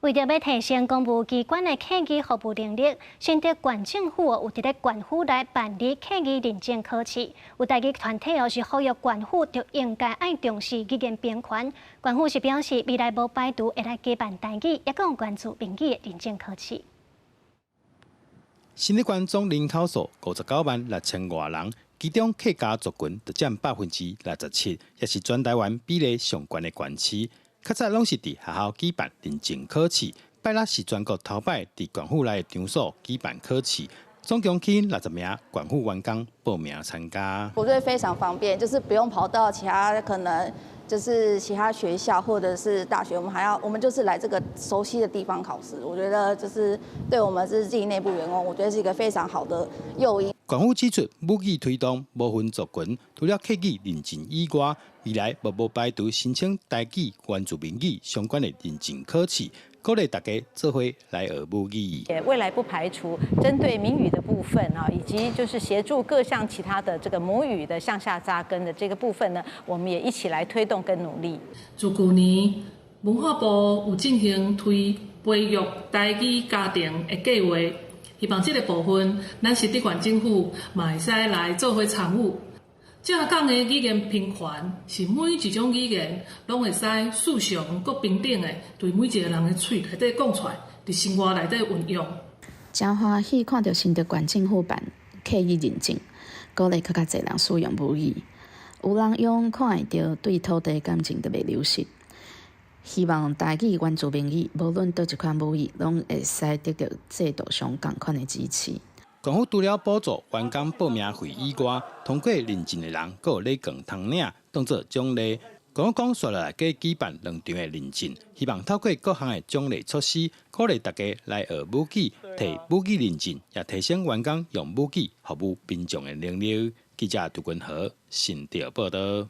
为着要提升公务机关的客机服务能力，新竹县政府有伫咧县府内办理客机认证考试。有代议团体是呼吁县府就应该爱重视语言平权。县府是表示，未来无排除会来加办台语，也讲关注闽语的认证考试。新竹县总人口数596000多人，其中客家族群就占67%，也是全台湾比例上悬的县市。较早拢是伫学校举办认证考试，拜六是全国头摆伫县府内的场所举办考试，总共吸引60名县府员工报名参加。我觉得非常方便，就是不用跑到其他可能就是其他学校或者是大学，我们就是来这个熟悉的地方考试。我觉得就是对我们自己内部员工，我觉得是一个非常好的诱因。县府指出，母语推动无分族群，除了客语认证以外，未来无排除申请台语、原住民语相关的认证考试，鼓励大家做伙来学母语。未来不排除针对闽语的部分啊，以及就是协助各项其他的这个母语的向下扎根的这个部分呢，我们也一起来推动跟努力。自去年文化部有进行推培育台语家庭的计划。希望这个部分，咱新竹县政府嘛会使来做伙参与。正讲的语言平权，是每一种语言拢会使适常、搁平等的，对每一个人的嘴内底讲出来，伫生活内底运用。真欢喜看到新竹县政府办客语认证，鼓励更加侪人使用母语。有人用看会到对土地感情特别流失。希望台语、原住民语，无论倒一款母语，拢会使得到制度上同款的支持。县府除了补助员工报名费以外，通过认证的人，还有礼券通领当作奖励。县府讲，续来计举办2场的认证，希望透过各项的奖励措施，鼓励大家来学母语，摕母语认证，也提升员工用母语服务民众的能力。记者杜君和新竹报道。